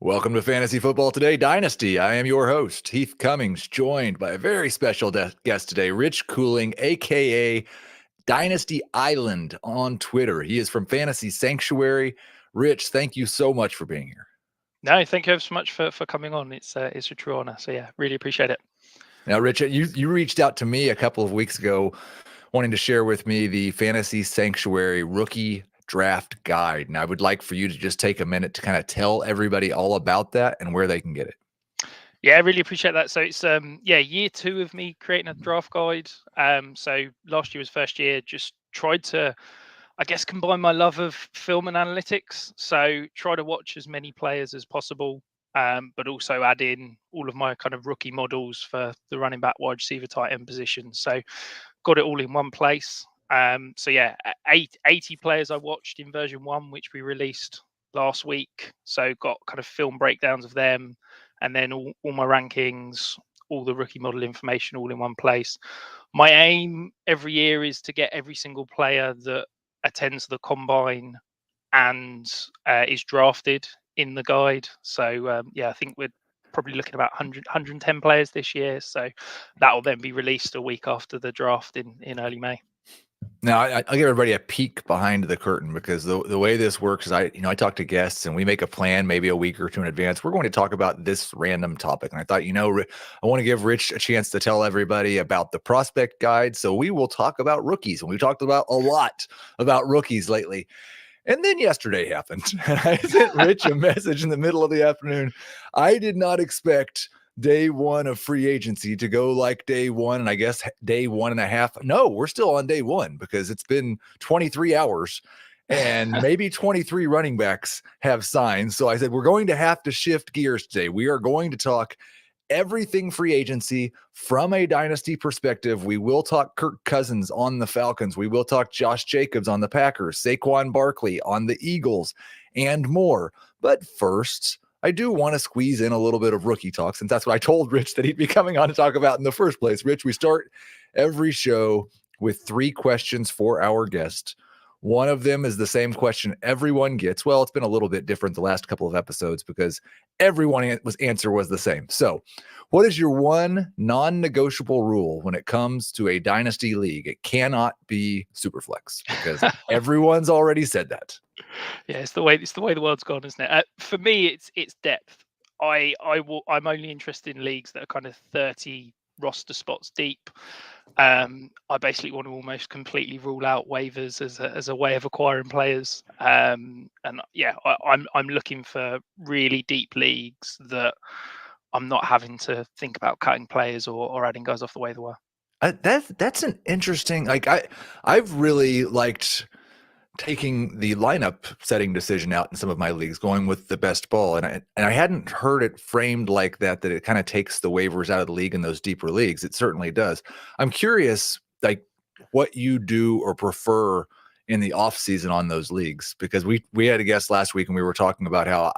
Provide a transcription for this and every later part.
Welcome to Fantasy Football Today Dynasty. I am your host, Heath Cummings, joined by a very special guest today, Rich Cooling, a.k.a. Dynasty Island on Twitter. He is from Fantasy Sanctuary. Rich, thank you so much for being here. No, thank you so much for coming on. It's a true honor. So yeah, really appreciate it. Now, Rich, you reached out to me a couple of weeks ago wanting to share with me the Fantasy Sanctuary Rookie Draft Guide. And I would like for you to just take a minute to kind of tell everybody all about that and where they can get it. Yeah, I really appreciate that. So it's year 2 of me creating a draft guide. So last year was first year, just tried to, I guess, combine my love of film and analytics. So try to watch as many players as possible, but also add in all of my kind of rookie models for the running back, wide receiver, tight end position. So got it all in one place. So yeah, 80 players I watched in version 1, which we released last week. So got kind of film breakdowns of them, and then all my rankings, all the rookie model information all in one place. My aim every year is to get every single player that attends the combine and is drafted in the guide. So I think we're probably looking at about 110 players this year. So that will then be released a week after the draft in early May. Now, I'll give everybody a peek behind the curtain, because the way this works is I talk to guests and we make a plan maybe a week or two in advance. We're going to talk about this random topic. And I thought, I want to give Rich a chance to tell everybody about the prospect guide. So we will talk about rookies. And we've talked about a lot about rookies lately. And then yesterday happened. And I sent Rich a message in the middle of the afternoon. I did not expect day one of free agency to go like day one, and I guess day 1.5. No, we're still on day one because it's been 23 hours and maybe 23 running backs have signed. So I said, we're going to have to shift gears today. We are going to talk everything free agency from a dynasty perspective. We will talk Kirk Cousins on the Falcons. We will talk Josh Jacobs on the Packers, Saquon Barkley on the Eagles, and more. But first, I do want to squeeze in a little bit of rookie talk, since that's what I told Rich that he'd be coming on to talk about in the first place. Rich, we start every show with 3 questions for our guest. One of them is the same question everyone gets. Well, it's been a little bit different the last couple of episodes because everyone's answer was the same. So what is your one non-negotiable rule when it comes to a dynasty league? It cannot be Superflex, because everyone's already said that. Yeah, it's the way the world's gone, isn't it? For me, it's depth. I'm only interested in leagues that are kind of 30 roster spots deep. I basically want to almost completely rule out waivers as a way of acquiring players. I'm looking for really deep leagues that I'm not having to think about cutting players or adding guys off the waiver wire. That's an interesting. I've really liked taking the lineup setting decision out in some of my leagues, going with the best ball. And I hadn't heard it framed like that it kind of takes the waivers out of the league in those deeper leagues. It certainly does. I'm curious, what you do or prefer in the off season on those leagues, because we had a guest last week and we were talking about how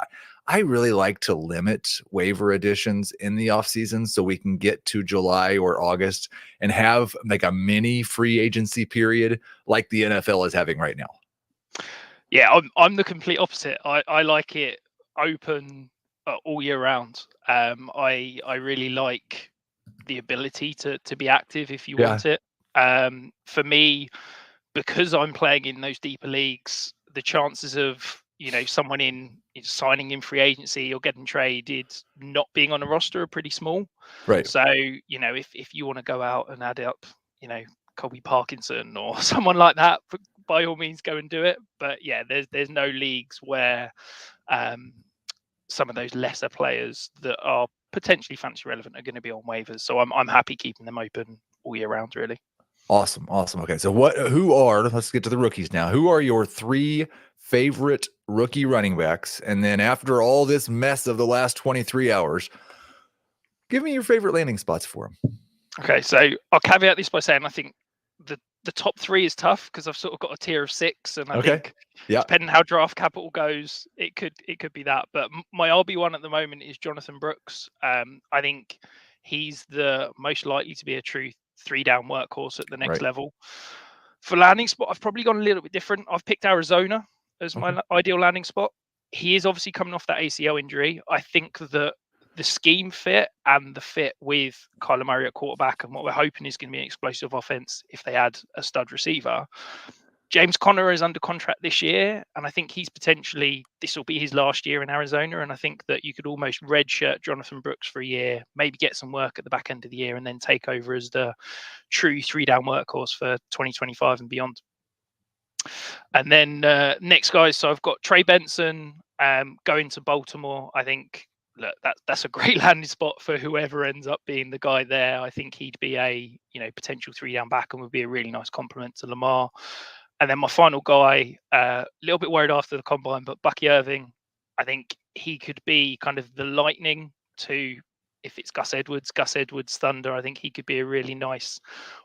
I really like to limit waiver additions in the off season so we can get to July or August and have like a mini free agency period like the NFL is having right now. Yeah, I'm the complete opposite. I like it open all year round. I really like the ability to be active if you want it. For me, because I'm playing in those deeper leagues, the chances of someone signing in free agency or getting traded not being on a roster are pretty small. Right. So if you want to go out and add up Colby Parkinson or someone like that, by all means go and do it. But yeah, there's no leagues where some of those lesser players that are potentially fantasy relevant are going to be on waivers. So I'm happy keeping them open all year round, really. Awesome. Okay. So let's get to the rookies now. Who are your 3 favorite rookie running backs? And then after all this mess of the last 23 hours, give me your favorite landing spots for them. Okay. So I'll caveat this by saying I think the top 3 is tough because I've sort of got a tier of 6, and I think depending how draft capital goes, it could be that. But my RB1 at the moment is Jonathan Brooks. I think he's the most likely to be a true 3-down workhorse at the next level. For landing spot, I've probably gone a little bit different. I've picked Arizona as my ideal landing spot. he is obviously coming off that ACL injury. I think that the scheme fit and the fit with Kyler Murray at quarterback and what we're hoping is going to be an explosive offense if they add a stud receiver. James Conner is under contract this year, and I think he's potentially, this will be his last year in Arizona, and I think that you could almost redshirt Jonathan Brooks for a year, maybe get some work at the back end of the year, and then take over as the true 3-down workhorse for 2025 and beyond. And then next guys, so I've got Trey Benson going to Baltimore. I think that's a great landing spot for whoever ends up being the guy there. I think he'd be a potential 3-down back and would be a really nice compliment to Lamar. And then my final guy, a little bit worried after the combine, but Bucky Irving. I think he could be kind of the lightning to, if it's Gus Edwards thunder. I think he could be a really nice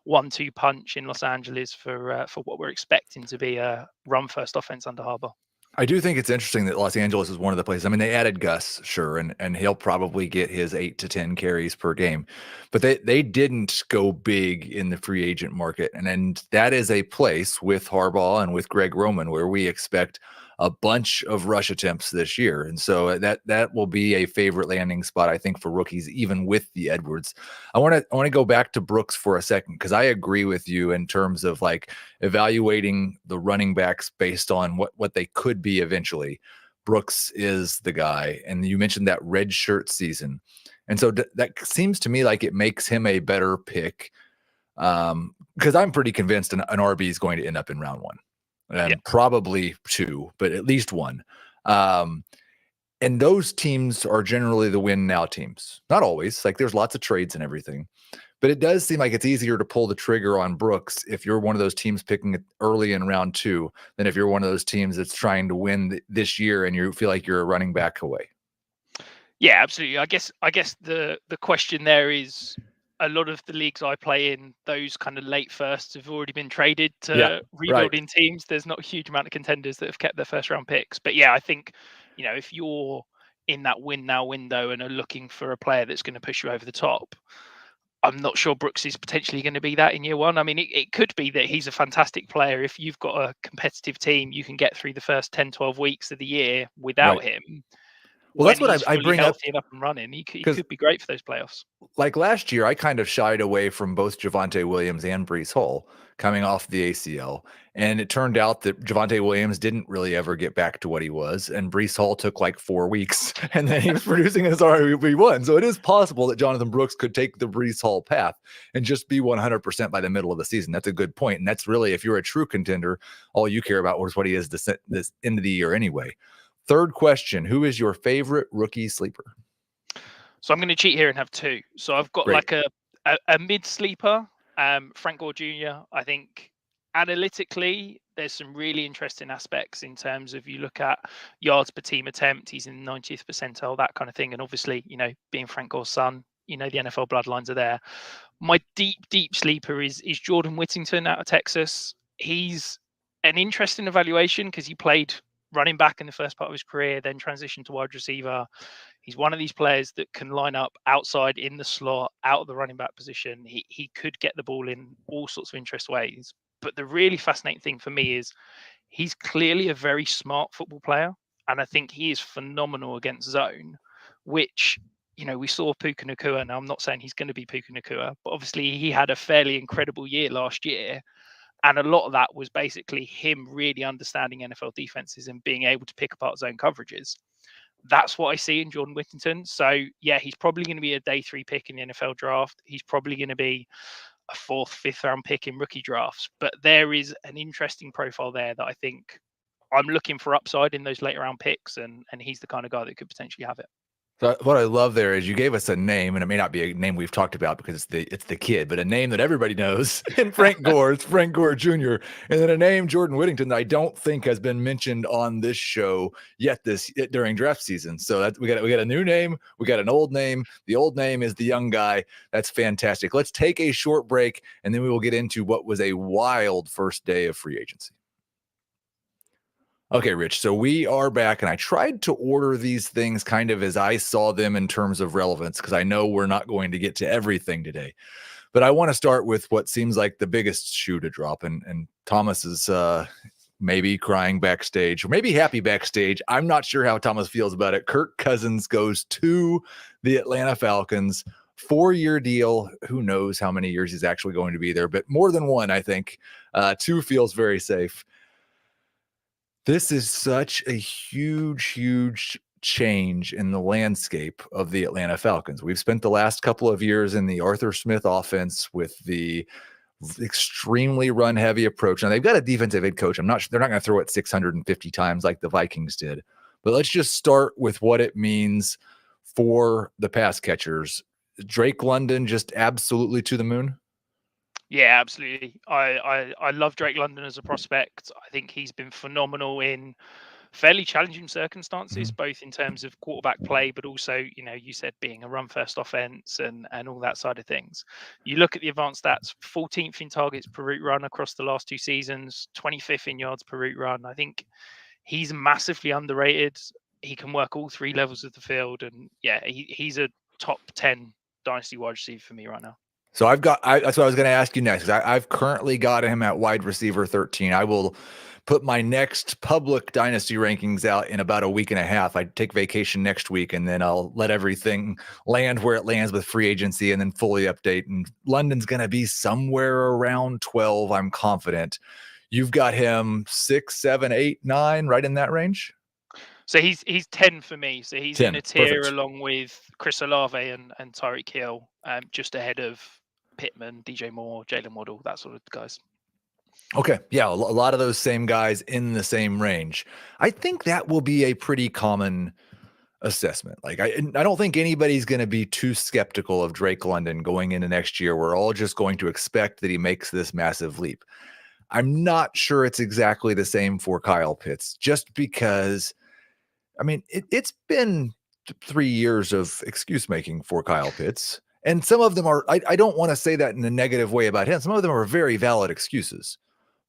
1-2 punch in Los Angeles for what we're expecting to be a run-first offense under Harbaugh. I do think it's interesting that Los Angeles is one of the places. I mean, they added Gus, sure, and he'll probably get his 8 to 10 carries per game, but they didn't go big in the free agent market, and that is a place with Harbaugh and with Greg Roman where we expect a bunch of rush attempts this year, and so that will be a favorite landing spot, I think, for rookies, even with the Edwards. I want to go back to Brooks for a second because I agree with you in terms of like evaluating the running backs based on what they could be eventually. Brooks is the guy, and you mentioned that red shirt season, and so that seems to me like it makes him a better pick because I'm pretty convinced an RB is going to end up in round 1. Probably 2, but at least 1. And those teams are generally the win now teams. Not always. Like there's lots of trades and everything, but it does seem like it's easier to pull the trigger on Brooks if you're one of those teams picking it early in round 2 than if you're one of those teams that's trying to win this year and you feel like you're a running back away. Yeah, absolutely. I guess the question there is, a lot of the leagues I play in, those kind of late firsts have already been traded to rebuilding teams. There's not a huge amount of contenders that have kept their first round picks. But yeah, I think, if you're in that win now window and are looking for a player that's going to push you over the top, I'm not sure Brooks is potentially going to be that in year 1. I mean, it could be that he's a fantastic player. If you've got a competitive team, you can get through the first 10, 12 weeks of the year without him. Well, that's what I bring up. And up and running, he could be great for those playoffs. Like last year, I kind of shied away from both Javonte Williams and Breece Hall coming off the ACL. And it turned out that Javonte Williams didn't really ever get back to what he was. And Breece Hall took like 4 weeks and then he was producing his RB1. So it is possible that Jonathan Brooks could take the Breece Hall path and just be 100% by the middle of the season. That's a good point. And that's really, if you're a true contender, all you care about is what he is this end of the year anyway. Third question, who is your favorite rookie sleeper? So I'm going to cheat here and have 2. So I've got like a mid sleeper, Frank Gore Jr. I think analytically, there's some really interesting aspects in terms of, you look at yards per team attempt, he's in the 90th percentile, that kind of thing. And obviously, being Frank Gore's son, the NFL bloodlines are there. My deep sleeper is Jordan Whittington out of Texas. He's an interesting evaluation because he played running back in the first part of his career, then transitioned to wide receiver. He's one of these players that can line up outside in the slot, out of the running back position. He could get the ball in all sorts of interesting ways. But the really fascinating thing for me is he's clearly a very smart football player. And I think he is phenomenal against zone, which, we saw Puka Nacua. Now, I'm not saying he's going to be Puka Nacua, but obviously he had a fairly incredible year last year. And a lot of that was basically him really understanding NFL defenses and being able to pick apart zone coverages. That's what I see in Jordan Whittington. So, yeah, he's probably going to be a day 3 pick in the NFL draft. He's probably going to be a 4th, 5th round pick in rookie drafts. But there is an interesting profile there that I think I'm looking for upside in those later round picks. And he's the kind of guy that could potentially have it. So what I love there is you gave us a name, and it may not be a name we've talked about because it's the kid, but a name that everybody knows. And Frank Gore, it's Frank Gore Jr. And then a name, Jordan Whittington, that I don't think has been mentioned on this show yet during draft season. So we got a new name, we got an old name. The old name is the young guy. That's fantastic. Let's take a short break, and then we will get into what was a wild first day of free agency. Okay, Rich, so we are back, and I tried to order these things kind of as I saw them in terms of relevance, because I know we're not going to get to everything today. But I want to start with what seems like the biggest shoe to drop, and Thomas is maybe crying backstage, or maybe happy backstage. I'm not sure how Thomas feels about it. Kirk Cousins goes to the Atlanta Falcons, 4-year deal. Who knows how many years he's actually going to be there, but more than one, I think. 2 feels very safe. This is such a huge change in the landscape of the Atlanta Falcons. We've spent the last couple of years in the Arthur Smith offense with the extremely run heavy approach. Now they've got a defensive head coach. I'm not sure they're not going to throw it 650 times like the Vikings did, but let's just start with what it means for the pass catchers. Drake London just absolutely to the moon. Yeah, absolutely. I love Drake London as a prospect. I think he's been phenomenal in fairly challenging circumstances, both in terms of quarterback play, but also, you said being a run-first offense and all that side of things. You look at the advanced stats, 14th in targets per route run across the last 2 seasons, 25th in yards per route run. I think he's massively underrated. He can work all 3 levels of the field, and he's a top 10 dynasty wide receiver for me right now. So that's what I was going to ask you next. I've currently got him at wide receiver 13. I will put my next public dynasty rankings out in about a week and a half. I take vacation next week, and then I'll let everything land where it lands with free agency and then fully update. And London's going to be somewhere around 12, I'm confident. You've got him 6, 7, 8, 9, right in that range? So he's 10 for me. So he's 10, in a tier perfect. along with Chris Olave and Tyreek Hill, just ahead of Pittman, DJ Moore, Jalen Waddle, that sort of guys. Okay. Yeah. A lot of those same guys in the same range. I think that will be a pretty common assessment. Like, I don't think anybody's going to be too skeptical of Drake London going into next year. We're all just going to expect that he makes this massive leap. I'm not sure it's exactly the same for Kyle Pitts, just because, I mean, it's been 3 years of excuse making for Kyle Pitts. And some of them are, I don't want to say that in a negative way about him. Some of them are very valid excuses.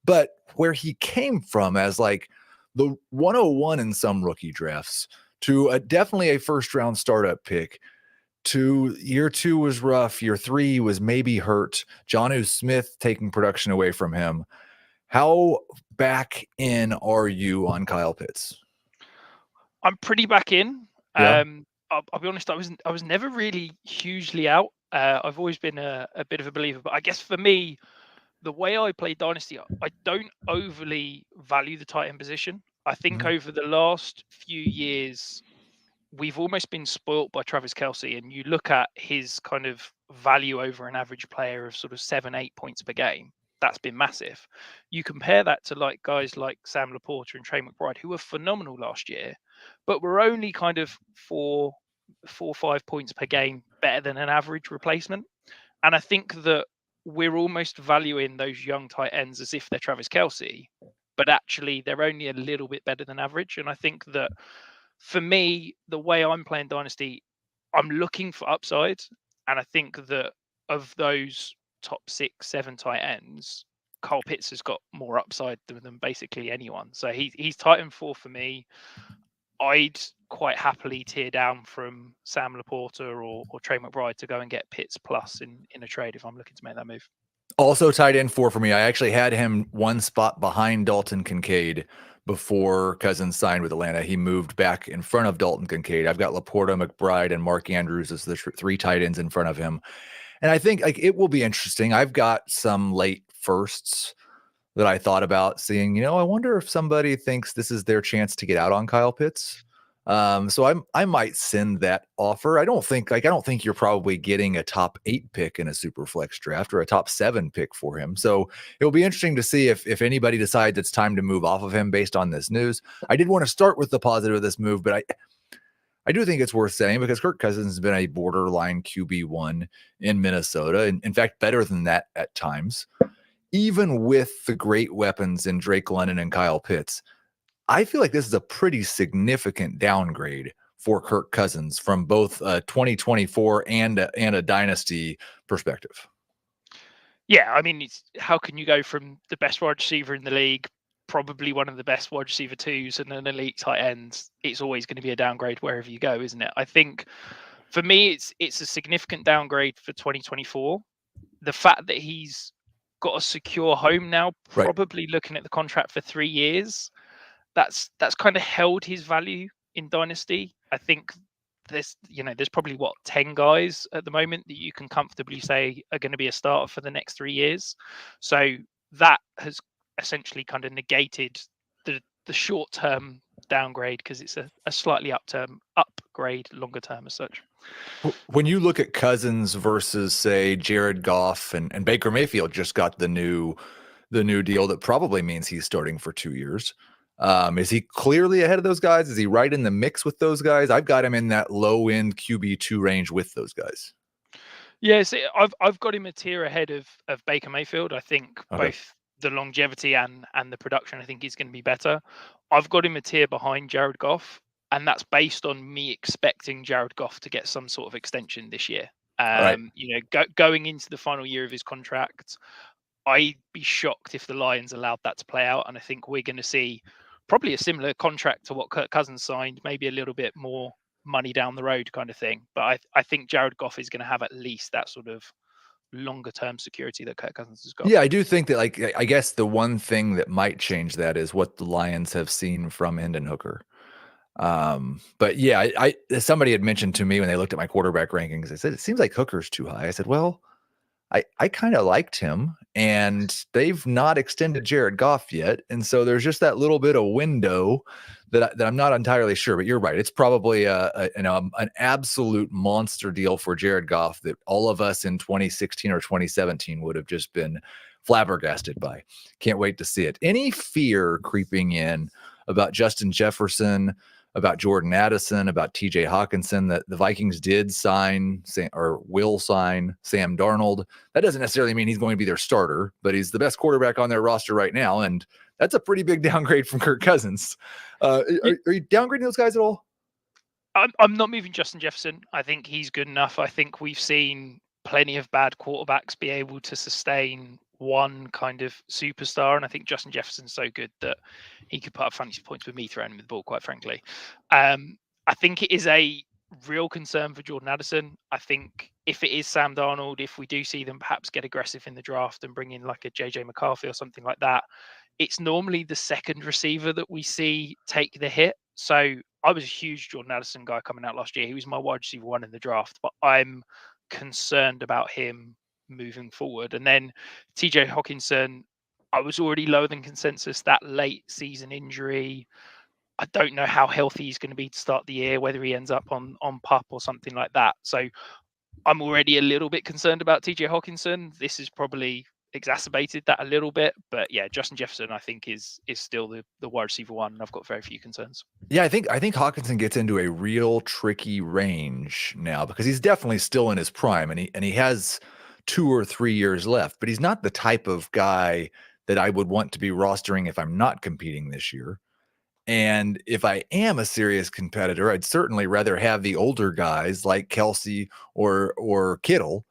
But where he came from as like the 101 in some rookie drafts to definitely a first-round startup pick, to year 2 was rough, year 3 was maybe hurt, Jonnu Smith taking production away from him. How back in are you on Kyle Pitts? I'm pretty back in. Yeah. I'll be honest, I was never really hugely out. I've always been a bit of a believer, but I guess for me, the way I play Dynasty, I don't overly value the tight end position. I think over the last few years, we've almost been spoilt by Travis Kelce, and you look at his kind of value over an average player of sort of 7-8 points per game. That's been massive. You compare that to like guys like Sam Laporta and Trey McBride, who were phenomenal last year, but were only kind of 4 or 5 points per game better than an average replacement. And I think that we're almost valuing those young tight ends as if they're Travis Kelce, but actually they're only a little bit better than average. And I think that for me, the way I'm playing Dynasty, I'm looking for upside. And I think that of those top 6, 7 tight ends, Kyle Pitts has got more upside than basically anyone. So he's tight end 4 for me. I'd quite happily tear down from Sam Laporta or Trey McBride to go and get Pitts plus in a trade if I'm looking to make that move. Also tight end 4 for me. I actually had him one spot behind Dalton Kincaid before Cousins signed with Atlanta. He moved back in front of Dalton Kincaid. I've got Laporta, McBride, and Mark Andrews as the 3 tight ends in front of him. And I think like it will be interesting. I've got some late firsts that I thought about seeing, I wonder if somebody thinks this is their chance to get out on Kyle Pitts. So I might send that offer. I don't think you're probably getting a top 8 pick in a super flex draft or a top 7 pick for him. So it'll be interesting to see if anybody decides it's time to move off of him based on this news. I did want to start with the positive of this move, but I do think it's worth saying because Kirk Cousins has been a borderline QB1 in Minnesota. And in fact, better than that at times, even with the great weapons in Drake London and Kyle Pitts. I feel like this is a pretty significant downgrade for Kirk Cousins from both 2024 and a dynasty perspective. Yeah, I mean, how can you go from the best wide receiver in the league, probably one of the best wide receiver 2s, and an elite tight end? It's always going to be a downgrade wherever you go, isn't it? I think for me, it's a significant downgrade for 2024. The fact that he's got a secure home now, Right. probably looking at the contract for 3 years. That's kind of held his value in Dynasty. I think there's probably 10 guys at the moment that you can comfortably say are going to be a starter for the next 3 years. So that has essentially kind of negated the short-term downgrade, because it's a slightly upgrade longer term as such. When you look at Cousins versus, say, Jared Goff and Baker Mayfield just got the new deal that probably means he's starting for 2 years. Is he clearly ahead of those guys? Is he right in the mix with those guys? I've got him in that low end QB2 range with those guys. Yes, I've got him a tier ahead of Baker Mayfield. I think both the longevity and the production, I think, is going to be better. I've got him a tier behind Jared Goff, and that's based on me expecting Jared Goff to get some sort of extension this year. Going into the final year of his contract, I'd be shocked if the Lions allowed that to play out, and I think we're going to see probably a similar contract to what Kirk Cousins signed, maybe a little bit more money down the road kind of thing. But I think Jared Goff is going to have at least that sort of longer term security that Kirk Cousins has got. Yeah, I do think that, like, I guess the one thing that might change that is what the Lions have seen from Hendon Hooker. But yeah, I somebody had mentioned to me when they looked at my quarterback rankings, they said, it seems like Hooker's too high. I said, well, I kind of liked him, and they've not extended Jared Goff yet. And so there's just that little bit of window that I'm not entirely sure, but you're right. It's probably an absolute monster deal for Jared Goff that all of us in 2016 or 2017 would have just been flabbergasted by. Can't wait to see it. Any fear creeping in about Justin Jefferson, about Jordan Addison, about TJ Hockenson, that the Vikings did sign or will sign Sam Darnold? That doesn't necessarily mean he's going to be their starter, but he's the best quarterback on their roster right now, and that's a pretty big downgrade from Kirk Cousins. Are you downgrading those guys at all? I'm not moving Justin Jefferson. I think he's good enough. I think we've seen plenty of bad quarterbacks be able to sustain one kind of superstar, and I think Justin Jefferson's so good that he could put up fantasy points with me throwing him the ball, quite frankly. I think it is a real concern for Jordan Addison. I think if it is Sam Darnold, if we do see them perhaps get aggressive in the draft and bring in like a JJ McCarthy or something like that, it's normally the second receiver that we see take the hit. So I was a huge Jordan Addison guy coming out last year. He was my wide receiver 1 in the draft, but I'm concerned about him moving forward. And then TJ Hockenson, I was already lower than consensus. That late season injury, I don't know how healthy he's going to be to start the year, whether he ends up on PUP or something like that. So I'm already a little bit concerned about TJ Hockenson. This has probably exacerbated that a little bit, but yeah, Justin Jefferson I think is still the wide receiver 1, and I've got very few concerns. Yeah, I think Hockenson gets into a real tricky range now, because he's definitely still in his prime, and he has 2 or 3 years left, but he's not the type of guy that I would want to be rostering if I'm not competing this year. And if I am a serious competitor, I'd certainly rather have the older guys like Kelsey or Kittle.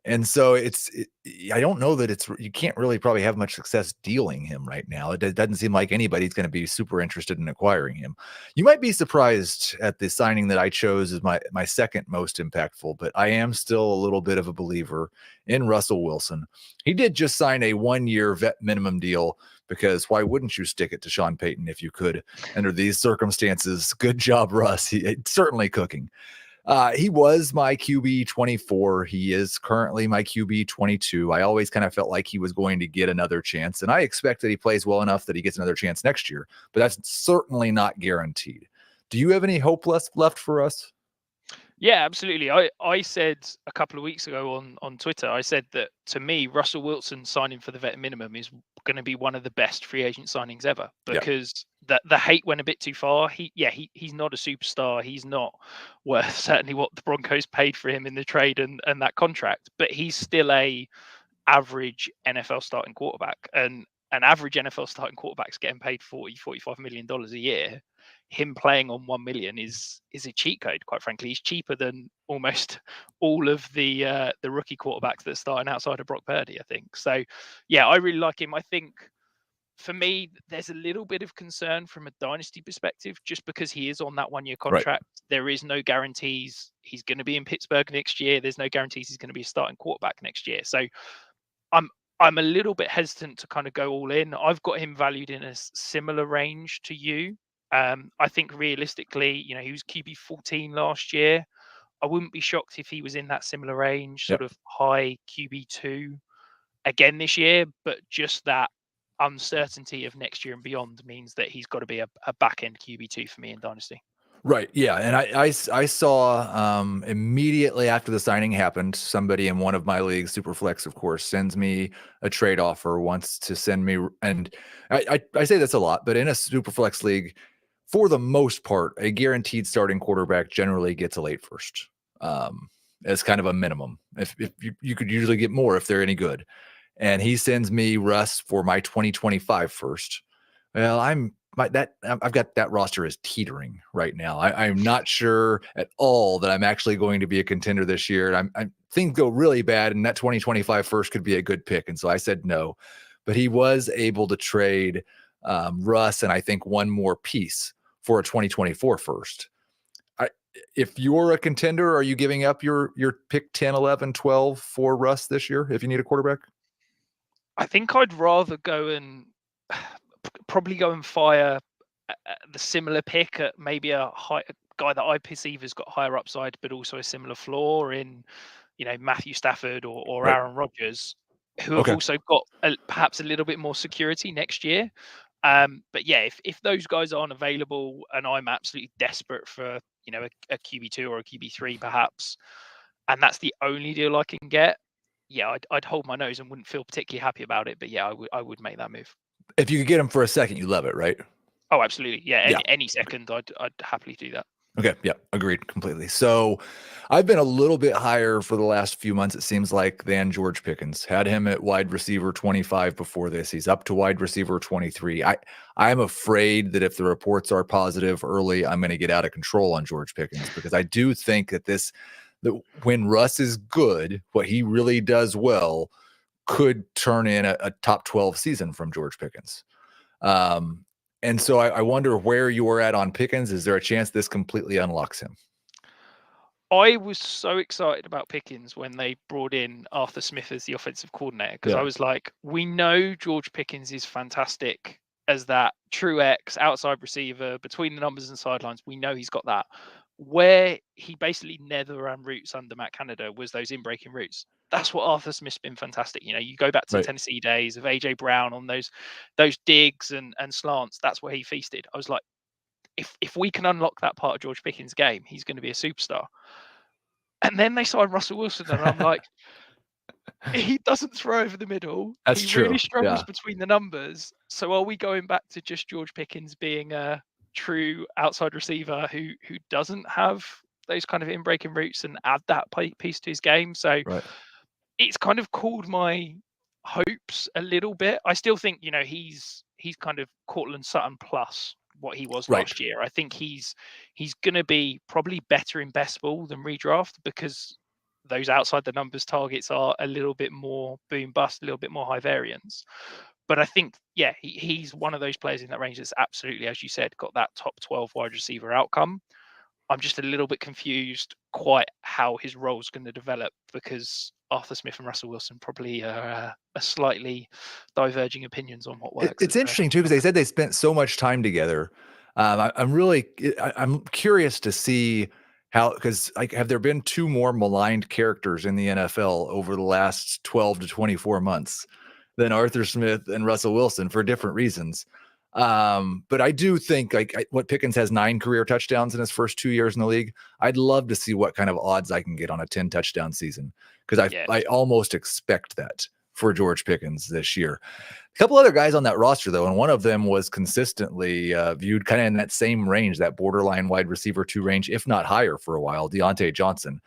And so I don't know that you can't really probably have much success dealing him right now. It doesn't seem like anybody's going to be super interested in acquiring him. You might be surprised at the signing that I chose as my second most impactful, but I am still a little bit of a believer in Russell Wilson. He did just sign a 1-year vet minimum deal, because why wouldn't you stick it to Sean Payton if you could under these circumstances? Good job, Russ. He's certainly cooking. He was my QB 24. He is currently my QB 22. I always kind of felt like he was going to get another chance, and I expect that he plays well enough that he gets another chance next year, but that's certainly not guaranteed. Do you have any hope left for us? Yeah, absolutely. I said a couple of weeks ago on Twitter, I said that to me, Russell Wilson signing for the vet minimum is going to be one of the best free agent signings ever, because the hate went a bit too far. He's not a superstar. He's not worth certainly what the Broncos paid for him in the trade and that contract, but he's still a average NFL starting quarterback, and an average NFL starting quarterback's getting paid $45 million a year. Him playing on 1 million is a cheat code, quite frankly. He's cheaper than almost all of the rookie quarterbacks that are starting outside of Brock Purdy, I think. So yeah, I really like him. I think for me, there's a little bit of concern from a dynasty perspective, just because he is on that 1-year contract. Right. There is no guarantees he's going to be in Pittsburgh next year. There's no guarantees he's going to be a starting quarterback next year. So I'm I'm a little bit hesitant to kind of go all in. I've got him valued in a similar range to you. I think realistically, he was QB 14 last year. I wouldn't be shocked if he was in that similar range, sort Yep. of high QB2 again this year. But just that uncertainty of next year and beyond means that he's got to be a back end QB2 for me in Dynasty. Right. Yeah. And I saw immediately after the signing happened, somebody in one of my leagues, Superflex, of course, sends me a trade offer, wants to send me. And I say this a lot, but in a Superflex league, for the most part, a guaranteed starting quarterback generally gets a late first as kind of a minimum. If you could usually get more if they're any good. And he sends me Russ for my 2025 first. Well, I've got that roster is teetering right now. I'm not sure at all that I'm actually going to be a contender this year. And things go really bad, and that 2025 first could be a good pick. And so I said no. But he was able to trade Russ and I think one more piece for a 2024 first. If you're a contender, are you giving up your pick 10, 11, 12 for Russ this year if you need a quarterback? I think I'd rather go and probably go and fire the similar pick at maybe a guy that I perceive has got higher upside, but also a similar floor in, Matthew Stafford or Right. Aaron Rodgers, who have Okay. also got perhaps a little bit more security next year. But yeah, if those guys aren't available and I'm absolutely desperate for, a QB2 or a QB3 perhaps, and that's the only deal I can get, yeah, I'd hold my nose and wouldn't feel particularly happy about it. But yeah, I would make that move. If you could get him for a second, you love it, right? Oh, absolutely. Yeah, Yeah. any second, I'd happily do that. Okay. Yeah. Agreed completely. So I've been a little bit higher for the last few months, it seems like, than George Pickens. Had him at wide receiver 25 before this. He's up to wide receiver 23. I'm afraid that if the reports are positive early, I'm going to get out of control on George Pickens because I do think that when Russ is good, what he really does well could turn in a top 12 season from George Pickens. And so I wonder where you are at on Pickens. Is there a chance this completely unlocks him? I was so excited about Pickens when they brought in Arthur Smith as the offensive coordinator because I was like, we know George Pickens is fantastic as that true X outside receiver between the numbers and sidelines. We know he's got that. Where he basically never ran routes under Matt Canada was those in-breaking routes. That's what Arthur Smith's been fantastic. You go back to the Tennessee days of AJ Brown on those digs and slants. That's where he feasted. I was like, if we can unlock that part of George Pickens' game, he's going to be a superstar. And then they signed Russell Wilson, and I'm like, he doesn't throw over the middle. That's he true. really struggles Yeah. between the numbers. So are we going back to just George Pickens being a true outside receiver who doesn't have those kind of in-breaking routes and add that piece to his game? So it's kind of cooled my hopes a little bit. I still think, he's kind of Cortland Sutton plus what he was last year. I think he's going to be probably better in best ball than redraft because those outside the numbers targets are a little bit more boom bust, a little bit more high variance. But I think, yeah, he's one of those players in that range that's absolutely, as you said, got that top 12 wide receiver outcome. I'm just a little bit confused quite how his role's going to develop because Arthur Smith and Russell Wilson probably are slightly diverging opinions on what works. It's interesting too because they said they spent so much time together. I'm curious to see how, because have there been two more maligned characters in the NFL over the last 12 to 24 months than Arthur Smith and Russell Wilson for different reasons? But I do think what Pickens has 9 career touchdowns in his first 2 years in the league. I'd love to see what kind of odds I can get on a 10 touchdown season because I almost expect that for George Pickens this year. A couple other guys on that roster, though, and one of them was consistently viewed kind of in that same range, that borderline wide receiver 2 range, if not higher for a while. Diontae Johnson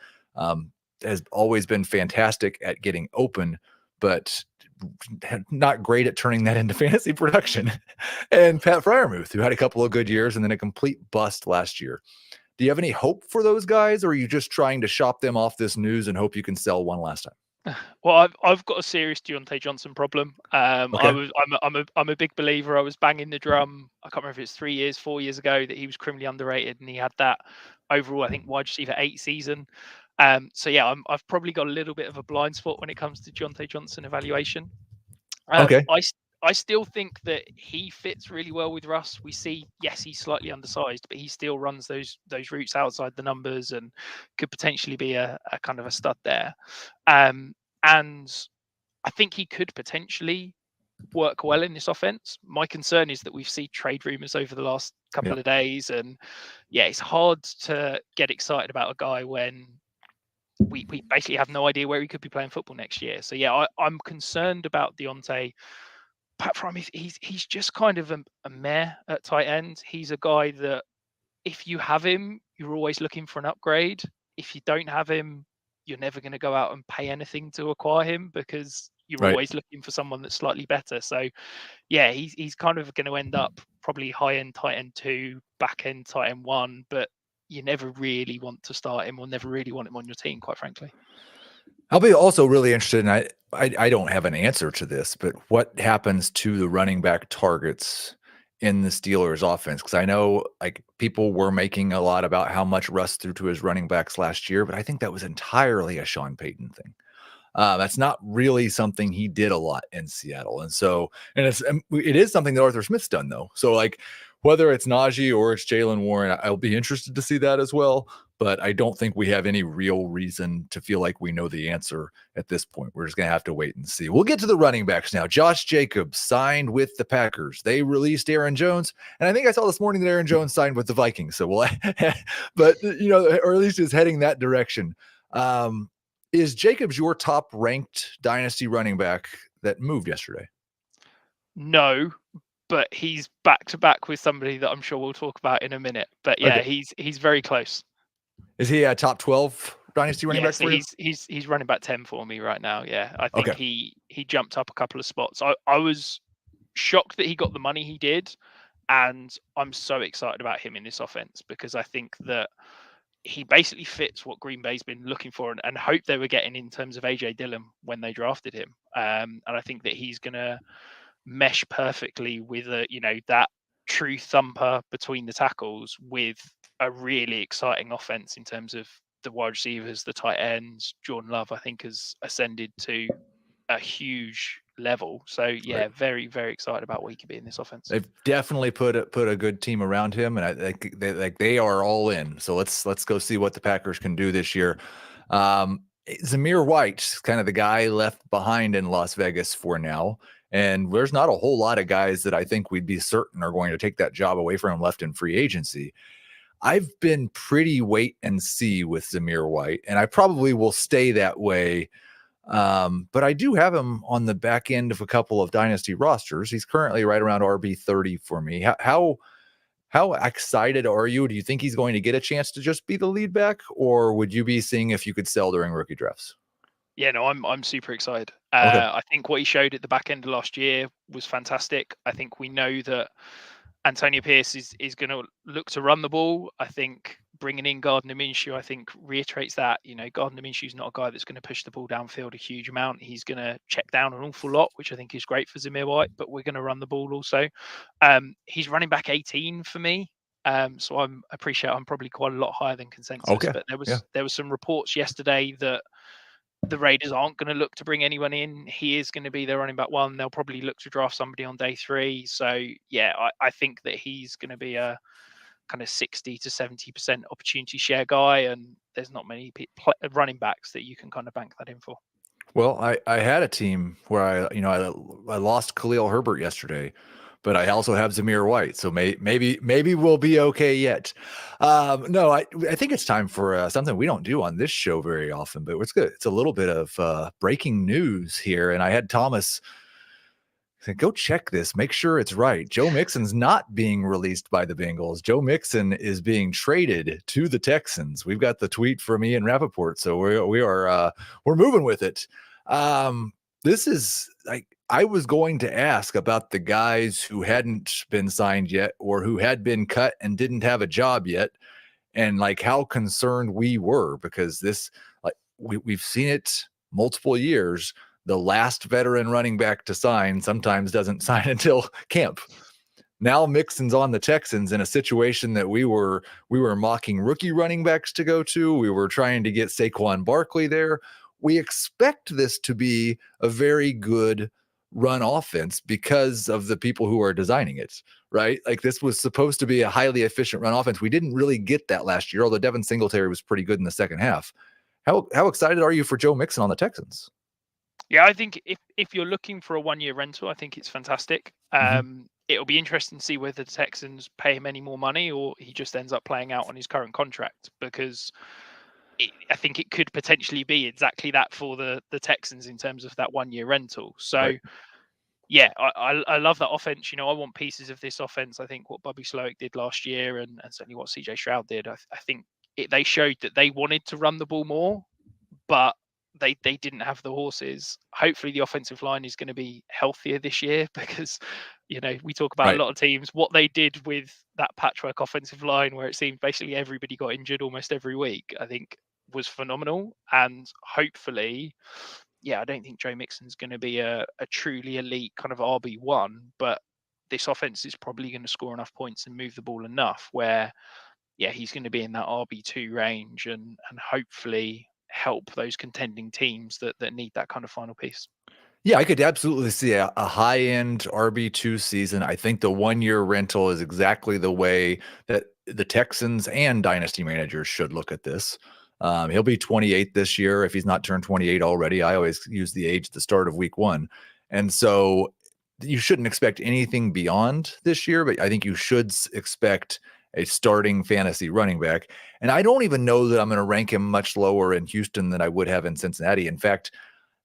has always been fantastic at getting open, but not great at turning that into fantasy production. And Pat Freiermuth, who had a couple of good years and then a complete bust last year. Do you have any hope for those guys, or are you just trying to shop them off this news and hope you can sell one last time? Well, I've got a serious Diontae Johnson problem. I'm a big believer. I was banging the drum. I can't remember if it's 3 years, 4 years ago that he was criminally underrated, and he had that overall, I think, wide receiver 8 season. So yeah, I've probably got a little bit of a blind spot when it comes to Diontae Johnson evaluation. Okay. I still think that he fits really well with Russ. We see, yes, he's slightly undersized, but he still runs those routes outside the numbers and could potentially be a kind of a stud there. And I think he could potentially work well in this offense. My concern is that we've seen trade rumors over the last couple of days, and yeah, it's hard to get excited about a guy when we basically have no idea where he could be playing football next year. So yeah, I'm concerned about Diontae. Pat Fromm, he's just kind of a meh at tight end. He's a guy that if you have him, you're always looking for an upgrade. If you don't have him, you're never going to go out and pay anything to acquire him because you're Right. always looking for someone that's slightly better. So yeah, he's kind of going to end up probably high end tight end 2, back end tight end 1, but you never really want to start him or never really want him on your team, quite frankly. I'll be also really interested, and I don't have an answer to this, but what happens to the running back targets in the Steelers offense? Because I know like people were making a lot about how much Russ threw to his running backs last year, but I think that was entirely a Sean Payton thing. That's not really something he did a lot in Seattle. And so, and it is something that Arthur Smith's done though. So like whether it's Najee or it's Jaylen Warren, I'll be interested to see that as well. But I don't think we have any real reason to feel like we know the answer at this point. We're just going to have to wait and see. We'll get to the running backs now. Josh Jacobs signed with the Packers. They released Aaron Jones. And I think I saw this morning that Aaron Jones signed with the Vikings. So but you know, or at least is heading that direction. Is Jacobs your top ranked dynasty running back that moved yesterday? No, but he's back to back with somebody that I'm sure we'll talk about in a minute. But yeah, okay. He's very close. Is he a top 12 dynasty running back for you? He's running back 10 for me right now. Yeah, I think he jumped up a couple of spots. I was shocked that he got the money he did, and I'm so excited about him in this offense because I think that he basically fits what Green Bay's been looking for and hope they were getting in terms of AJ Dillon when they drafted him. And I think that he's going to mesh perfectly with that true thumper between the tackles with a really exciting offense in terms of the wide receivers, the tight ends. Jordan Love, I think, has ascended to a huge level. So yeah, right. Very, very excited about what he could be in this offense. They've definitely put a good team around him, and I think they are all in. So let's go see what the Packers can do this year. Zamir White, kind of the guy left behind in Las Vegas for now. And there's not a whole lot of guys that I think we'd be certain are going to take that job away from him left in free agency. I've been pretty wait and see with Zamir White, and I probably will stay that way. But I do have him on the back end of a couple of dynasty rosters. He's currently right around RB 30 for me. How excited are you? Do you think he's going to get a chance to just be the lead back, or would you be seeing if you could sell during rookie drafts? Yeah, no, I'm super excited. Okay. I think what he showed at the back end of last year was fantastic. I think we know that Antonio Pierce is going to look to run the ball. I think bringing in Gardner Minshew, I think reiterates that. You know, Gardner Minshew is not a guy that's going to push the ball downfield a huge amount. He's going to check down an awful lot, which I think is great for Zamir White, but we're going to run the ball also. He's running back 18 for me. So I appreciate I'm probably quite a lot higher than consensus. Okay. But there was some reports yesterday that the Raiders aren't going to look to bring anyone in. He is going to be their running back 1. They'll probably look to draft somebody on day 3. So yeah, I think that he's going to be a kind of 60 to 70% opportunity share guy, and there's not many running backs that you can kind of bank that in for. Well, I had a team where I lost Khalil Herbert yesterday, but I also have Zamir White, so maybe we'll be okay yet. No, I think it's time for something we don't do on this show very often, but it's good. It's a little bit of breaking news here, and I had Thomas say, go check this, make sure it's right. Joe Mixon's not being released by the Bengals. Joe Mixon is being traded to the Texans. We've got the tweet from Ian Rappaport, so we're moving with it. This is like, I was going to ask about the guys who hadn't been signed yet or who had been cut and didn't have a job yet, and like how concerned we were, because this, like we've seen it multiple years. The last veteran running back to sign sometimes doesn't sign until camp. Now Mixon's on the Texans in a situation that we were mocking rookie running backs to go to. We were trying to get Saquon Barkley there. We expect this to be a very good run offense because of the people who are designing it, right? Like this was supposed to be a highly efficient run offense. We didn't really get that last year, although Devin Singletary was pretty good in the second half. How excited are you for Joe Mixon on the Texans? Yeah, I think if you're looking for a 1-year rental, I think it's fantastic. It'll be interesting to see whether the Texans pay him any more money or he just ends up playing out on his current contract, because I think it could potentially be exactly that for the Texans in terms of that 1-year rental. So Right. yeah, I love that offense. I want pieces of this offense. I think what Bobby Slowick did last year, and certainly what CJ Stroud did, I think they showed that they wanted to run the ball more, but they didn't have the horses. Hopefully the offensive line is going to be healthier this year, because we talk about a Right. lot of teams, what they did with that patchwork offensive line where it seemed basically everybody got injured almost every week, I think was phenomenal. And hopefully, yeah, I don't think Joe Mixon's going to be a truly elite kind of RB1, but this offense is probably going to score enough points and move the ball enough where, yeah, he's going to be in that RB2 range and hopefully help those contending teams that need that kind of final piece. Yeah, I could absolutely see a high-end RB2 season. I think the 1-year rental is exactly the way that the Texans and dynasty managers should look at this. He'll be 28 this year if he's not turned 28 already. I always use the age at the start of week 1. And so you shouldn't expect anything beyond this year, but I think you should expect a starting fantasy running back. And I don't even know that I'm going to rank him much lower in Houston than I would have in Cincinnati. In fact,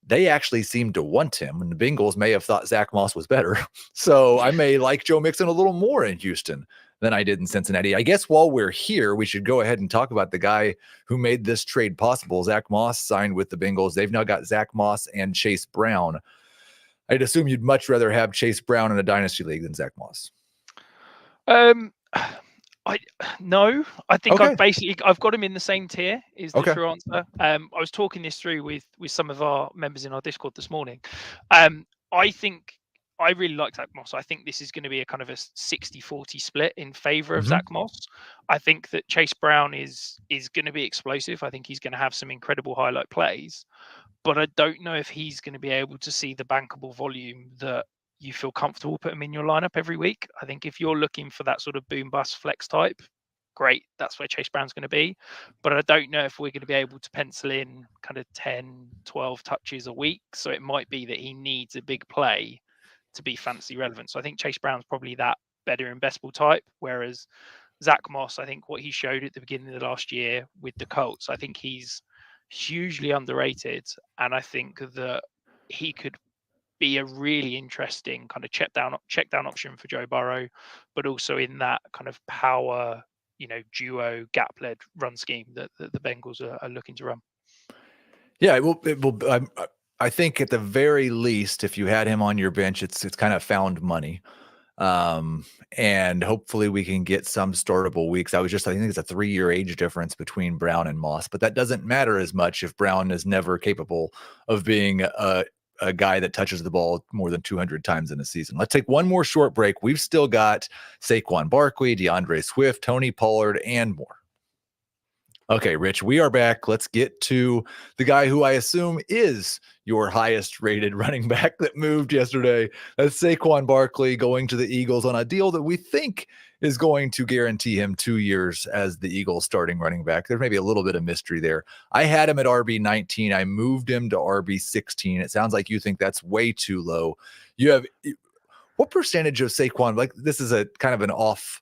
they actually seemed to want him, and the Bengals may have thought Zack Moss was better. So I may like Joe Mixon a little more in Houston than I did in Cincinnati. I guess while we're here, we should go ahead and talk about the guy who made this trade possible. Zack Moss signed with the Bengals. They've now got Zack Moss and Chase Brown. I'd assume you'd much rather have Chase Brown in a dynasty league than Zack Moss. I no, I think Okay. I've got him in the same tier is the Okay. true answer. I was talking this through with some of our members in our Discord this morning. I think I really like Zack Moss. I think this is going to be a kind of a 60-40 split in favor of Zack Moss. I think that Chase Brown is going to be explosive. I think he's going to have some incredible highlight plays, but I don't know if he's going to be able to see the bankable volume that you feel comfortable putting him in your lineup every week. I think if you're looking for that sort of boom bust flex type, great, that's where Chase Brown's going to be. But I don't know if we're going to be able to pencil in kind of 10, 12 touches a week. So it might be that he needs a big play to be fantasy relevant. So I think Chase Brown's probably that better investable type, whereas Zack Moss, I think what he showed at the beginning of the last year with the Colts, I think he's hugely underrated. And I think that he could be a really interesting kind of check down option for Joe Burrow, but also in that kind of power, duo gap led run scheme that the Bengals are looking to run. Yeah, it will. I think at the very least, if you had him on your bench, it's kind of found money. And hopefully we can get some startable weeks. I think it's a 3-year age difference between Brown and Moss, but that doesn't matter as much if Brown is never capable of being a guy that touches the ball more than 200 times in a season. Let's take one more short break. We've still got Saquon Barkley, DeAndre Swift, Tony Pollard, and more. Okay, Rich, we are back. Let's get to the guy who I assume is your highest rated running back that moved yesterday. That's Saquon Barkley going to the Eagles on a deal that we think is going to guarantee him 2 years as the Eagles starting running back. There's maybe a little bit of mystery there. I had him at RB19. I moved him to RB16. It sounds like you think that's way too low. What percentage of Saquon, like this is a kind of an off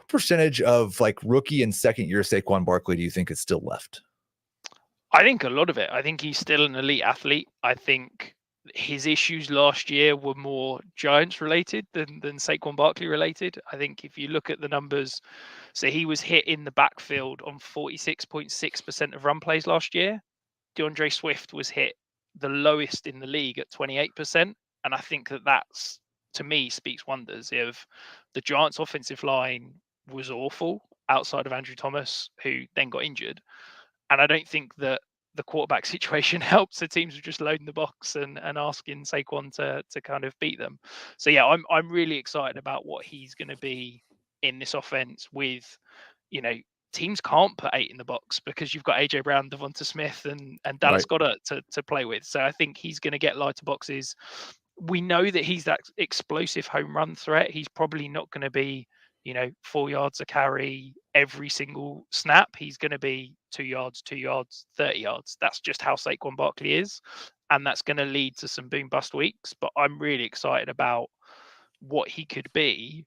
percentage of like rookie and second year Saquon Barkley do you think is still left? I think a lot of it. I think he's still an elite athlete. I think his issues last year were more Giants related than Saquon Barkley related. I think if you look at the numbers, so he was hit in the backfield on 46.6% of run plays last year. DeAndre Swift was hit the lowest in the league at 28%. And I think that's, to me, speaks wonders of the Giants offensive line was awful outside of Andrew Thomas, who then got injured. And I don't think that the quarterback situation helps. The teams are just loading the box and asking Saquon to kind of beat them. So yeah, I'm really excited about what he's going to be in this offense with, teams can't put 8 in the box because you've got AJ Brown, Devonta Smith, and Dallas Goedert to play with. So I think he's going to get lighter boxes. We know that he's that explosive home run threat. He's probably not going to be, 4 yards a carry every single snap. He's going to be 2 yards, 2 yards, 30 yards. That's just how Saquon Barkley is. And that's going to lead to some boom bust weeks. But I'm really excited about what he could be.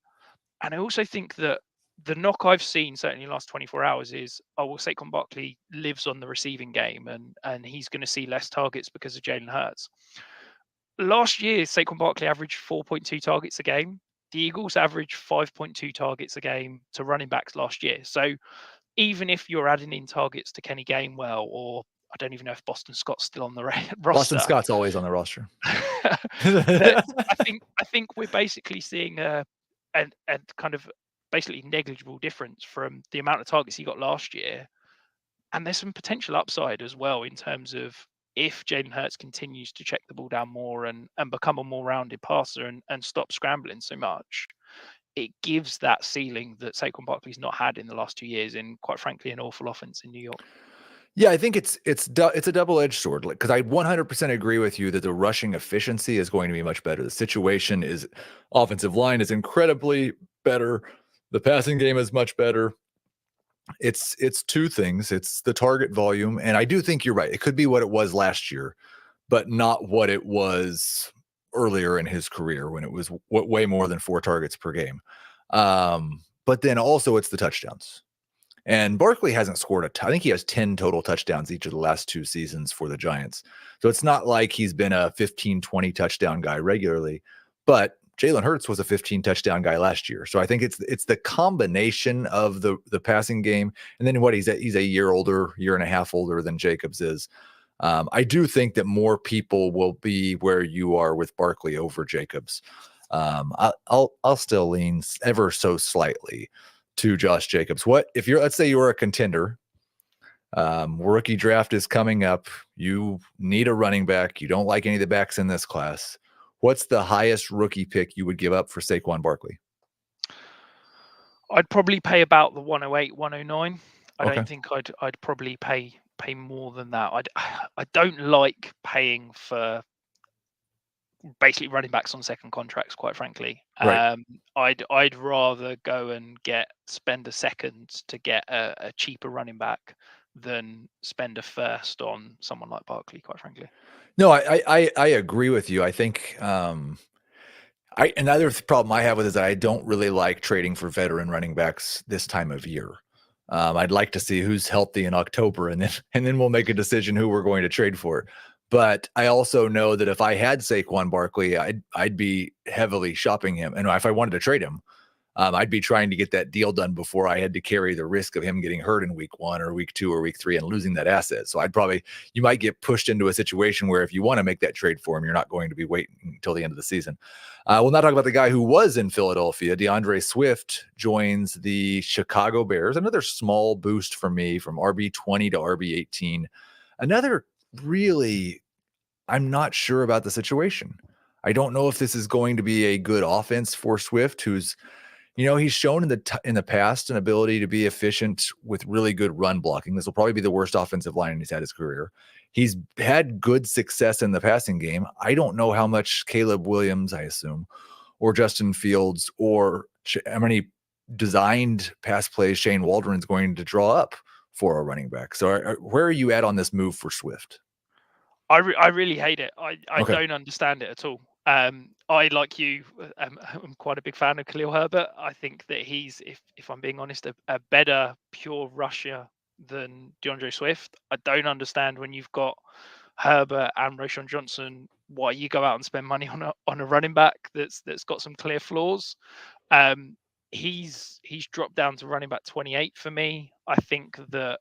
And I also think that the knock I've seen, certainly in the last 24 hours, is, Saquon Barkley lives on the receiving game and he's going to see less targets because of Jalen Hurts. Last year, Saquon Barkley averaged 4.2 targets a game. The Eagles averaged 5.2 targets a game to running backs last year. So even if you're adding in targets to Kenny Gainwell, or I don't even know if Boston Scott's still on the roster. Boston Scott's always on the roster. I think we're basically seeing a kind of basically negligible difference from the amount of targets he got last year. And there's some potential upside as well in terms of if Jalen Hurts continues to check the ball down more and become a more rounded passer and stop scrambling so much, it gives that ceiling that Saquon Barkley's not had in the last 2 years in, quite frankly, an awful offense in New York. Yeah, I think it's a double-edged sword, because I 100% agree with you that the rushing efficiency is going to be much better. The situation is, offensive line is incredibly better. The passing game is much better. It's two things. It's the target volume, and I do think you're right. It could be what it was last year, but not what it was earlier in his career when it was way more than 4 targets per game. But then also it's the touchdowns. And Barkley hasn't scored I think he has 10 total touchdowns each of the last 2 seasons for the Giants. So it's not like he's been a 15, 20 touchdown guy regularly, but Jalen Hurts was a 15 touchdown guy last year. So I think it's the combination of the passing game. And then he's a year and a half older than Jacobs is. I do think that more people will be where you are with Barkley over Jacobs. I'll still lean ever so slightly to Josh Jacobs. Let's say you're a contender, rookie draft is coming up, you need a running back, you don't like any of the backs in this class. What's the highest rookie pick you would give up for Saquon Barkley? I'd probably pay about the 108, 109. I Okay. don't think I'd probably pay more than that. I don't like paying for basically running backs on second contracts, quite frankly. Right. I'd rather go and spend a second to get a cheaper running back than spend a first on someone like Barkley, quite frankly. No, I agree with you. I think another problem I have with it is that I don't really like trading for veteran running backs this time of year. I'd like to see who's healthy in October, and then we'll make a decision who we're going to trade for. But I also know that if I had Saquon Barkley, I'd be heavily shopping him. And if I wanted to trade him, I'd be trying to get that deal done before I had to carry the risk of him getting hurt in week 1 or week 2 or week 3 and losing that asset. So you might get pushed into a situation where if you want to make that trade for him, you're not going to be waiting until the end of the season. We'll now talk about the guy who was in Philadelphia. DeAndre Swift joins the Chicago Bears. Another small boost for me from RB20 to RB18. Another really, I'm not sure about the situation. I don't know if this is going to be a good offense for Swift, who's, he's shown in the past an ability to be efficient with really good run blocking. This will probably be the worst offensive line he's had his career. He's had good success in the passing game. I don't know how much Caleb Williams, I assume, or Justin Fields, or how many designed pass plays Shane Waldron's going to draw up for a running back. So where are you at on this move for Swift? I really hate it. I don't understand it at all. I, like you, I'm quite a big fan of Khalil Herbert. I think that he's, if I'm being honest, a better pure rusher than DeAndre Swift. I don't understand when you've got Herbert and Roschon Johnson, why you go out and spend money on a running back that's got some clear flaws. He's dropped down to running back 28 for me. I think that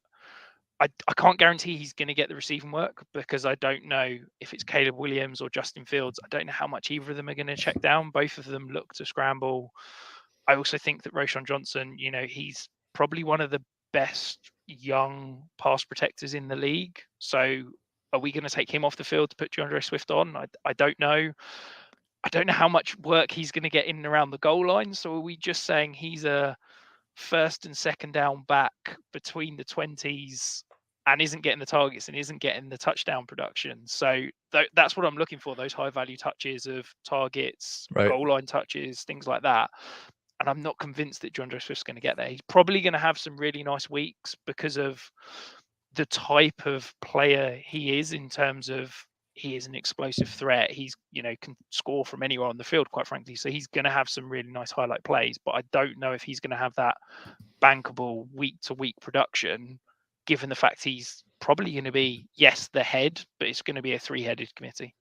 I can't guarantee he's going to get the receiving work because I don't know if it's Caleb Williams or Justin Fields. I don't know how much either of them are going to check down. Both of them look to scramble. I also think that Roschon Johnson, he's probably one of the best young pass protectors in the league. So are we going to take him off the field to put DeAndre Swift on? I don't know. I don't know how much work he's going to get in and around the goal line. So are we just saying he's a first and second down back between the 20s and isn't getting the targets and isn't getting the touchdown production. So that's what I'm looking for, those high value touches of targets, Right. goal line touches, things like that. And I'm not convinced that DeAndre Swift's going to get there. He's probably going to have some really nice weeks because of the type of player he is, in terms of he is an explosive threat. He's, can score from anywhere on the field, quite frankly. So he's going to have some really nice highlight plays, but I don't know if he's going to have that bankable week to week production, given the fact he's probably going to be, yes, the head, but it's going to be a 3-headed committee.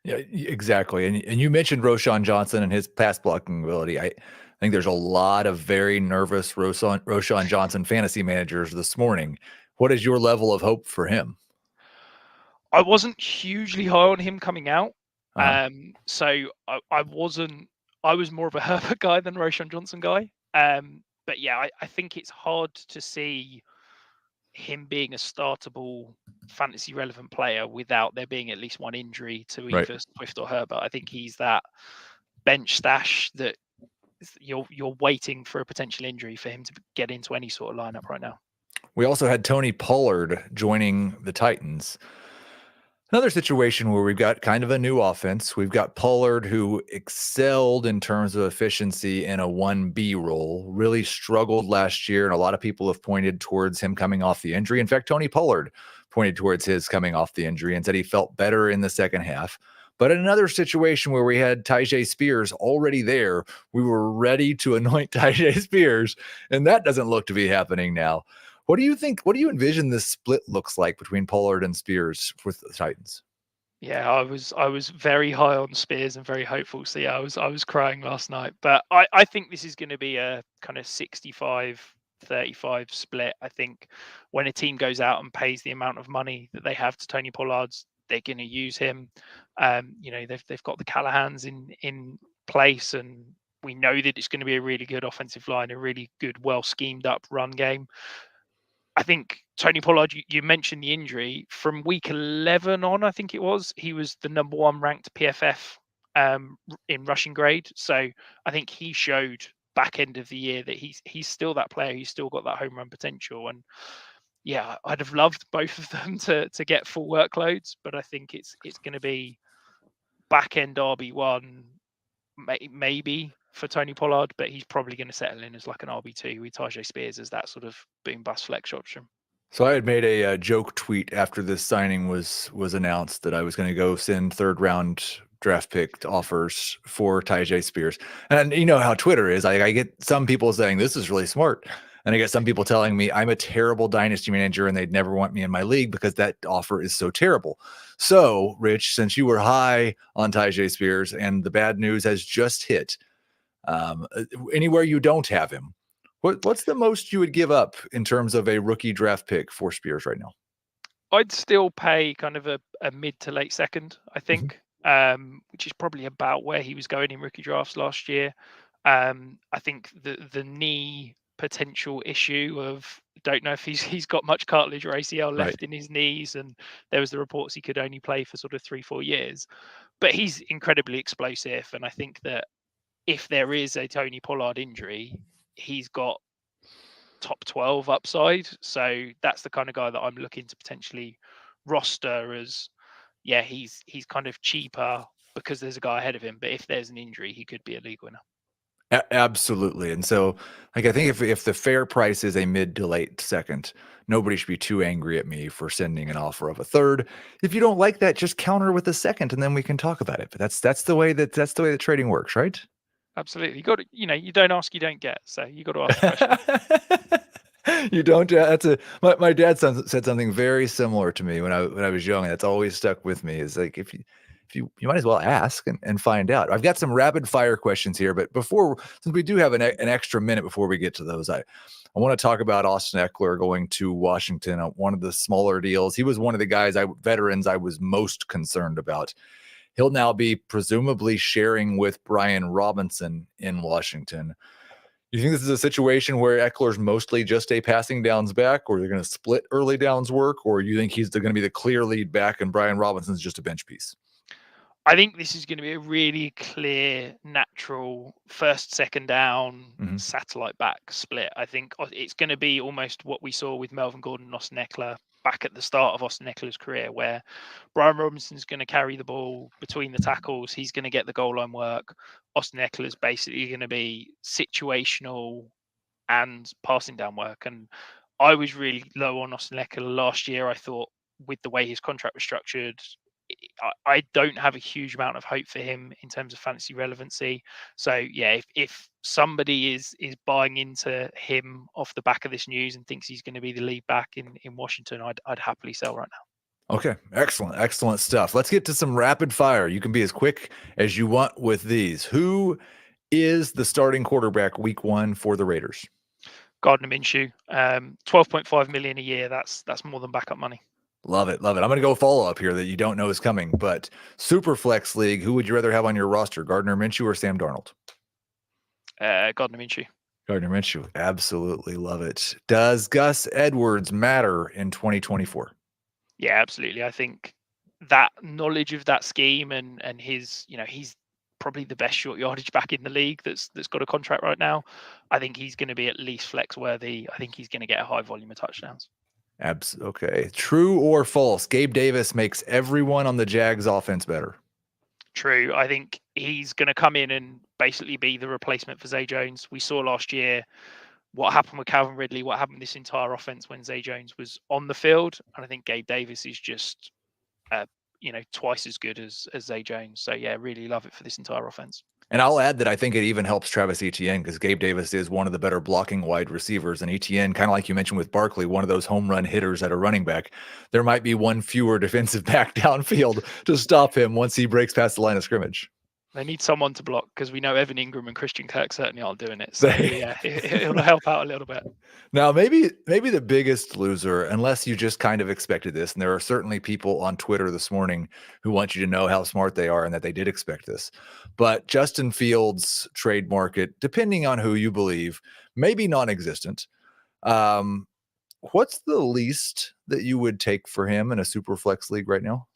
Yeah, exactly. And you mentioned Roschon Johnson and his pass blocking ability. I think there's a lot of very nervous Roschon Johnson fantasy managers this morning. What is your level of hope for him? I wasn't hugely high on him coming out. So I wasn't. I was more of a Herbert guy than Roschon Johnson guy. But yeah, I think it's hard to see him being a startable fantasy relevant player without there being at least one injury to either Swift or Herbert. I think he's that bench stash that you're waiting for a potential injury for him to get into any sort of lineup right now. We also had Tony Pollard joining the Titans. Another situation where we've got kind of a new offense. We've got Pollard, who excelled in terms of efficiency in a 1B role, really struggled last year, and a lot of people have pointed towards him coming off the injury. In fact, Tony Pollard pointed towards his coming off the injury and said he felt better in the second half. But in another situation where we had Tyjae Spears already there, we were ready to anoint Tyjae Spears, and that doesn't look to be happening now. What do you think? What do you envision this split looks like between Pollard and Spears with the Titans? Yeah, I was very high on Spears and very hopeful. So yeah, I was crying last night. But I think this is going to be a kind of 65-35 split. I think when a team goes out and pays the amount of money that they have to Tony Pollard, they're going to use him. They've got the Callahans in place, and we know that it's going to be a really good offensive line, a really good, well schemed up run game. I think Tony Pollard, you mentioned the injury from week 11 on, I think it was, he was the number 1 ranked PFF in rushing grade. So I think he showed back end of the year that he's still that player. He's still got that home run potential. And yeah, I'd have loved both of them to get full workloads, but I think it's going to be back end RB1, maybe for Tony Pollard, but he's probably going to settle in as like an RB2 with Tyjae Spears as that sort of boom bust flex option. So I had made a joke tweet after this signing was announced that I was going to go send 3rd round draft pick offers for Tyjae Spears. And you know how Twitter is. I get some people saying this is really smart, and I get some people telling me I'm a terrible dynasty manager and they'd never want me in my league because that offer is so terrible. So, Rich, since you were high on Tyjae Spears and the bad news has just hit, anywhere you don't have him, what's the most you would give up in terms of a rookie draft pick for Spears right now? I'd still pay kind of a mid to late second, I think, which is probably about where he was going in rookie drafts last year. I think the knee potential issue of, don't know if he's got much cartilage or ACL left in his knees, and there was the reports he could only play for sort of 3-4 years, but he's incredibly explosive. And I think that if there is a Tony Pollard injury, he's got top 12 upside. So that's the kind of guy that I'm looking to potentially roster as, yeah, he's kind of cheaper because there's a guy ahead of him. But if there's an injury, he could be a league winner. Absolutely. And so, like, I think if the fair price is a mid to late second, nobody should be too angry at me for sending an offer of a 3rd. If you don't like that, just counter with a 2nd, and then we can talk about it. But that's the way that trading works, right? Absolutely. You got to, you don't ask, you don't get. So you got to ask the question. You don't. My dad said something very similar to me when I was young, and that's always stuck with me. Is like, if you might as well ask and find out. I've got some rapid fire questions here, but since we do have an extra minute before we get to those, I want to talk about Austin Ekeler going to Washington on one of the smaller deals. He was one of the veterans I was most concerned about. He'll now be presumably sharing with Brian Robinson in Washington. You think this is a situation where Eckler's mostly just a passing downs back, or they're going to split early downs work, or you think he's going to be the clear lead back and Brian Robinson's just a bench piece? I think this is going to be a really clear, natural first, second down, satellite back split. I think it's going to be almost what we saw with Melvin Gordon and Austin Ekeler back at the start of Austin Eckler's career, where Brian Robinson's going to carry the ball between the tackles. He's going to get the goal line work. Austin Eckler's basically going to be situational and passing down work. And I was really low on Austin Ekeler last year. I thought with the way his contract was structured, I don't have a huge amount of hope for him in terms of fantasy relevancy. So yeah, if somebody is buying into him off the back of this news and thinks he's going to be the lead back in Washington, I'd happily sell right now. Okay, excellent stuff. Let's get to some rapid fire. You can be as quick as you want with these. Who is the starting quarterback week 1 for the Raiders? Gardner Minshew, 12.5 million a year. That's more than backup money. Love it. I'm going to go follow up here that you don't know is coming, but super flex league, who would you rather have on your roster, Gardner Minshew or Sam Darnold? Gardner Minshew. Gardner Minshew. Absolutely love it. Does Gus Edwards matter in 2024? Yeah, absolutely. I think that knowledge of that scheme and his, he's probably the best short yardage back in the league that's got a contract right now. I think he's going to be at least flex worthy. I think he's going to get a high volume of touchdowns. Okay. True or false? Gabe Davis makes everyone on the Jags offense better. True. I think he's going to come in and basically be the replacement for Zay Jones. We saw last year what happened with Calvin Ridley, what happened this entire offense when Zay Jones was on the field. And I think Gabe Davis is just, twice as good as Zay Jones. So yeah, really love it for this entire offense. And I'll add that I think it even helps Travis Etienne because Gabe Davis is one of the better blocking wide receivers. And Etienne, kind of like you mentioned with Barkley, one of those home run hitters at a running back. There might be one fewer defensive back downfield to stop him once he breaks past the line of scrimmage. They need someone to block because we know Evan Ingram and Christian Kirk certainly aren't doing it. So yeah, it'll help out a little bit. Now, maybe the biggest loser, unless you just kind of expected this, and there are certainly people on Twitter this morning who want you to know how smart they are and that they did expect this. But Justin Fields' trade market, depending on who you believe, may be non-existent. What's the least that you would take for him in a super flex league right now?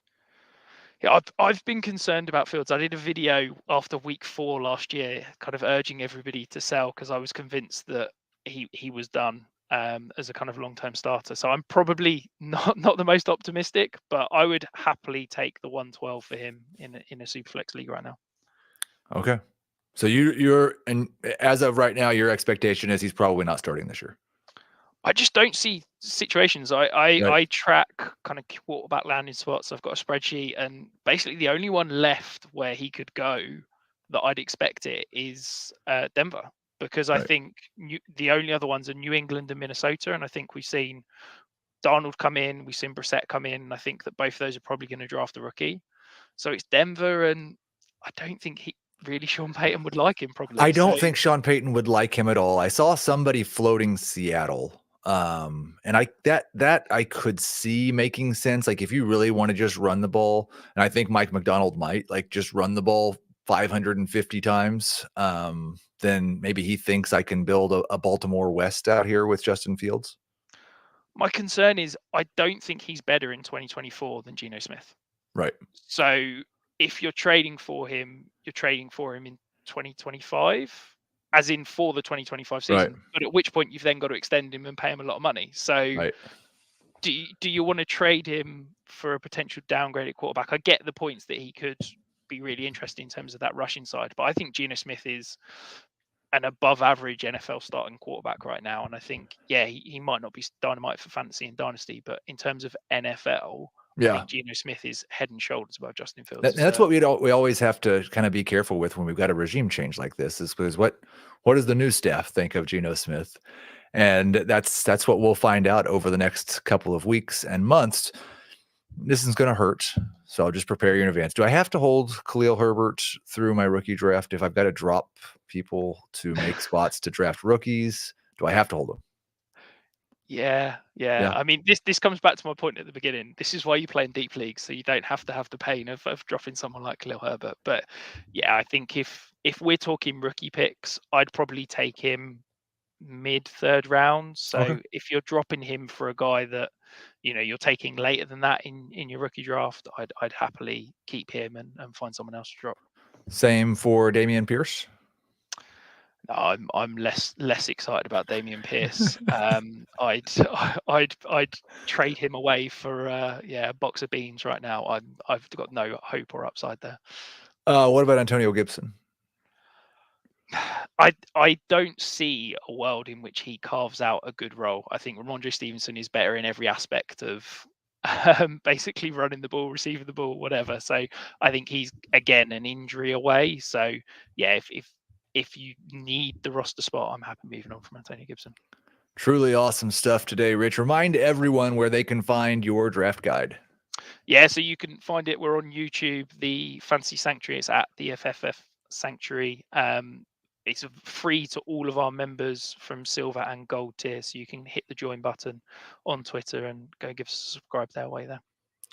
Yeah, I've been concerned about Fields. I did a video after week 4 last year, kind of urging everybody to sell because I was convinced that he was done as a kind of long-term starter. So I'm probably not the most optimistic, but I would happily take the 112 for him in a Superflex league right now. Okay, so you're and as of right now, your expectation is he's probably not starting this year. I just don't see situations. I track kind of quarterback landing spots. I've got a spreadsheet, and basically the only one left where he could go that I'd expect it is Denver, because I think the only other ones are New England and Minnesota, and I think we've seen Darnold come in, we've seen Brissett come in, and I think that both of those are probably going to draft a rookie. So it's Denver, and I don't think Sean Payton would like him probably. I don't think Sean Payton would like him at all. I saw somebody floating Seattle. And I could see making sense. Like if you really want to just run the ball, and I think Mike McDonald might like just run the ball 550 times, then maybe he thinks I can build a Baltimore West out here with Justin Fields. My concern is I don't think he's better in 2024 than Geno Smith. Right. So if you're trading for him, you're trading for him in 2025. As in for the 2025 season, right. But at which point you've then got to extend him and pay him a lot of money. So do you want to trade him for a potential downgraded quarterback? I get the points that he could be really interesting in terms of that rushing side, but I think Geno Smith is an above average NFL starting quarterback right now. And I think, he might not be dynamite for fantasy and dynasty, but in terms of NFL, I think Geno Smith is head and shoulders above Justin Fields. That's what we always have to kind of be careful with when we've got a regime change like this, is because what does the new staff think of Geno Smith? And that's what we'll find out over the next couple of weeks and months. This is going to hurt, so I'll just prepare you in advance. Do I have to hold Khalil Herbert through my rookie draft if I've got to drop people to make spots to draft rookies? Do I have to hold them? Yeah. I mean, this comes back to my point at the beginning. This is why you play in deep leagues, so you don't have to have the pain of dropping someone like Khalil Herbert. But yeah, I think if we're talking rookie picks, I'd probably take him mid third round. So if you're dropping him for a guy that you're taking later than that in your rookie draft, I'd happily keep him and find someone else to drop. Same for Dameon Pierce. No, I'm less excited about Dameon Pierce. I'd trade him away for a box of beans right now. I've got no hope or upside there. What about Antonio Gibson? I don't see a world in which he carves out a good role. I think Ramondre Stevenson is better in every aspect of basically running the ball, receiving the ball, whatever. So I think he's again an injury away. So yeah, if you need the roster spot, I'm happy moving on from Antonio Gibson. Truly awesome stuff today, Rich. Remind everyone where they can find your draft guide. Yeah, so you can find it. We're on YouTube. The Fantasy Sanctuary is at the FFF Sanctuary. It's free to all of our members from silver and gold tier. So you can hit the join button on Twitter and go give us a subscribe their way there.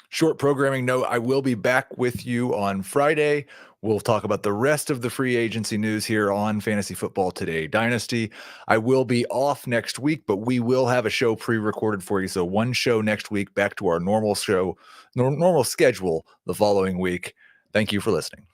Short programming note, I will be back with you on Friday. We'll talk about the rest of the free agency news here on Fantasy Football Today Dynasty. I will be off next week, but we will have a show pre-recorded for you. So one show next week, back to our normal schedule the following week. Thank you for listening.